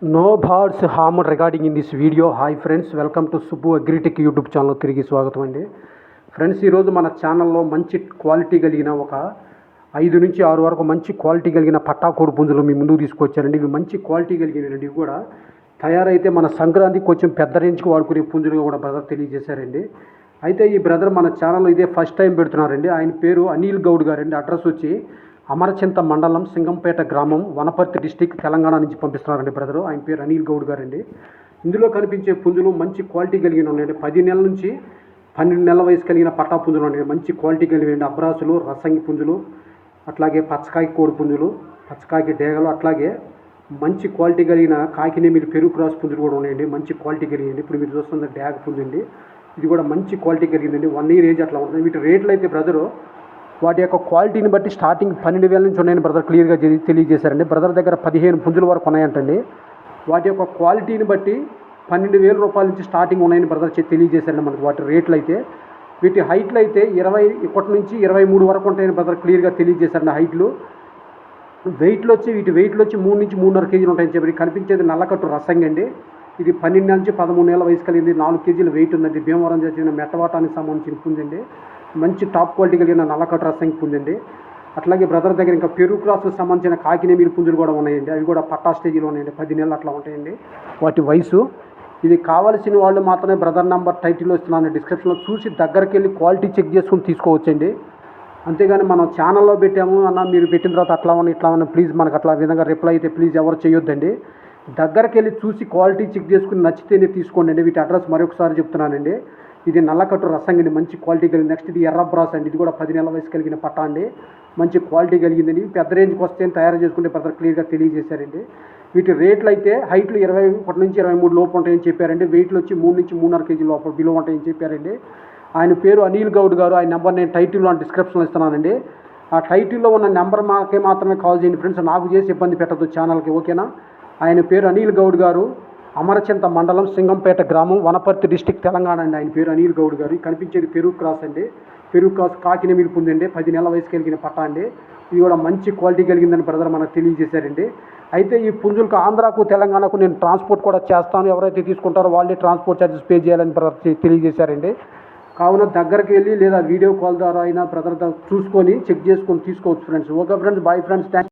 No birds harmed regarding in this video. Hi friends, welcome to Subbu Agritech YouTube channel. తిరిగి స్వాగతం అండి. Friends, ఈరోజు మన ఛానల్లో మంచి క్వాలిటీ కలిగిన ఒక 5 నుంచి 6 వరకు మంచి క్వాలిటీ కలిగిన పట్టాకోడి పుంజులు మీ ముందుకు తీసుకొచ్చారండి. ఇవి మంచి క్వాలిటీ కలిగినవి. ఇవి కూడా తయారైతే మన సంక్రాంతికి కొంచెం పెద్ద రేంజ్కి వాడుకునే పుంజులుగా కూడా బ్రదర్ తెలియజేశారండి. అయితే ఈ బ్రదర్ మన ఛానల్లో ఇదే ఫస్ట్ టైం పెడుతున్నారండి. ఆయన పేరు అనిల్ గౌడ్ గారండి. అడ్రస్ వచ్చి అమరచింత మండలం, సింగంపేట గ్రామం, వనపర్తి డిస్టిక్, తెలంగాణ నుంచి పంపిస్తున్నారండి బ్రదరు. ఆయన పేరు అనిల్ గౌడ్ గారండి. ఇందులో కనిపించే పుంజులు మంచి క్వాలిటీ కలిగిన ఉన్నాయండి. 10 నెలల నుంచి 12 నెలల వయసు కలిగిన పట్టా పుంజులు ఉన్నాయండి. మంచి క్వాలిటీ కలిగిన అబ్రాసులు, రసంగి పుంజులు, అట్లాగే పచ్చకాయ కోడి పుంజులు, పచ్చకాయకి డేగలు, అట్లాగే మంచి క్వాలిటీ కలిగిన కాకినేమిలి పెరుగు క్రాస్ పుంజులు కూడా ఉన్నాయండి. మంచి క్వాలిటీ కలిగింది. ఇప్పుడు మీరు చూస్తున్న డ్యాగ పుంజండి. ఇది కూడా మంచి క్వాలిటీ కలిగిందండి. 1 ఇయర్ ఏజ్ అట్లా ఉంటుంది. వీటి రేట్లు అయితే బ్రదరు వాటి యొక్క క్వాలిటీని బట్టి స్టార్టింగ్ 12,000 నుంచి ఉన్నాయని బ్రదర్ క్లియర్గా తెలియజేశారండి. బ్రదర్ దగ్గర 15 పుంజుల వరకు ఉన్నాయంటండి. వాటి యొక్క క్వాలిటీని బట్టి 12,000 రూపాయల నుంచి స్టార్టింగ్ ఉన్నాయని బ్రదర్ తెలియజేశారండి. మనకు వాటి రేట్లు అయితే, వీటి హైట్లు అయితే 21 నుంచి 23 వరకు ఉంటాయని బ్రదర్ క్లియర్గా తెలియజేశారండి. హైట్లు వెయిట్లు వచ్చి 3 నుంచి 3.5 కేజీలు ఉంటాయని చెప్పి కనిపించేది నల్లకట్టు రసంగి అండి. ఇది 12 నెలల నుంచి 13 నెలల వయసు కలిగింది. 4 కేజీల వెయిట్ ఉందండి. భీమవరం చేసిన మెట్టవాటానికి సంబంధించిన పుంజండి. మంచి టాప్ క్వాలిటీ కలిగిన నల్లకట్టు రసంగి పుంజండి. అట్లాగే బ్రదర్ దగ్గర ఇంకా పెరుగు క్రాస్కి సంబంధించిన కాకినేమిలి పుంజులు కూడా ఉన్నాయండి. అవి కూడా పట్టా స్టేజీలో ఉన్నాయండి. 10 నెలలు అట్లా ఉంటాయండి వాటి వయసు. ఇవి కావాల్సిన వాళ్ళు మాత్రమే బ్రదర్ నెంబర్ టైటిల్లో ఇస్తున్నాను, డిస్క్రిప్షన్లో చూసి దగ్గరికి వెళ్ళి క్వాలిటీ చెక్ చేసుకుని తీసుకోవచ్చండి. అంతేగాని మనం ఛానల్లో పెట్టాము అన్న, మీరు పెట్టిన తర్వాత అట్లా ఉన్నా ఇట్లా ఉన్నా ప్లీజ్ మనకు అట్లా విధంగా రిప్లై అయితే ప్లీజ్ ఎవరు చేయొద్దండి. దగ్గరికి వెళ్ళి చూసి క్వాలిటీ చెక్ చేసుకుని నచ్చితేనే తీసుకోండి అండి. వీటి అడ్రస్ మరొకసారి చెప్తున్నానండి. ఇది నల్లకట్టు రసంగి, మంచి క్వాలిటీ కలిగింది. నెక్స్ట్ ఇది ఎర్ర బ్రాస్ అండి. ఇది కూడా 10 నెలల వయసు కలిగిన పట్టా అండి. మంచి క్వాలిటీ కలిగిందండి. పెద్ద రేంజ్కి వస్తే తయారు చేసుకుంటే బ్రదర్ క్లియర్గా తెలియజేశారండి. వీటి రేట్లు అయితే హైట్లు 21 నుంచి 23 లోపు ఉంటాయని చెప్పారండి. వెయిట్లు వచ్చి 3 నుంచి 3.5 కేజీ లోపల బిలో ఉంటాయని చెప్పారండి. ఆయన పేరు అనిల్ గౌడ్ గారు. ఆయన నెంబర్ నేను టైటిల్లో డిస్క్రిప్షన్లో ఇస్తున్నానండి. ఆ టైటిల్లో ఉన్న నెంబర్ మాత్రమే కాల్ చేయండి ఫ్రెండ్స్. నాకు చేసి ఇబ్బంది పెట్టద్దు ఛానల్కి, ఓకేనా. ఆయన పేరు అనిల్ గౌడ్ గారు, అమరచింత మండలం, సింగంపేట గ్రామం, వనపర్తి డిస్టిక్, తెలంగాణ అండి. ఆయన పేరు అనిల్ గౌడ్ గారు. కనిపించేది పెరుగు క్రాస్ అండి. పెరుగు క్రాస్ కాకినేమిలి పుంజండి. 10 నెలల వయసు కలిగిన పట్టా అండి. ఇది కూడా మంచి క్వాలిటీ కలిగిందని బ్రదర్ మనకు తెలియజేశారండి. అయితే ఈ పుంజులకు ఆంధ్రాకు, తెలంగాణకు నేను ట్రాన్స్పోర్ట్ కూడా చేస్తాను. ఎవరైతే తీసుకుంటారో వాళ్ళే ట్రాన్స్పోర్ట్ ఛార్జెస్ పే చేయాలని బ్రదర్ తెలియజేశారండి. కావున దగ్గరికి వెళ్ళి లేదా వీడియో కాల్ ద్వారా అయినా బ్రదర్ చూసుకొని చెక్ చేసుకొని తీసుకోవచ్చు friends. Okay friends, bye friends. Thanks.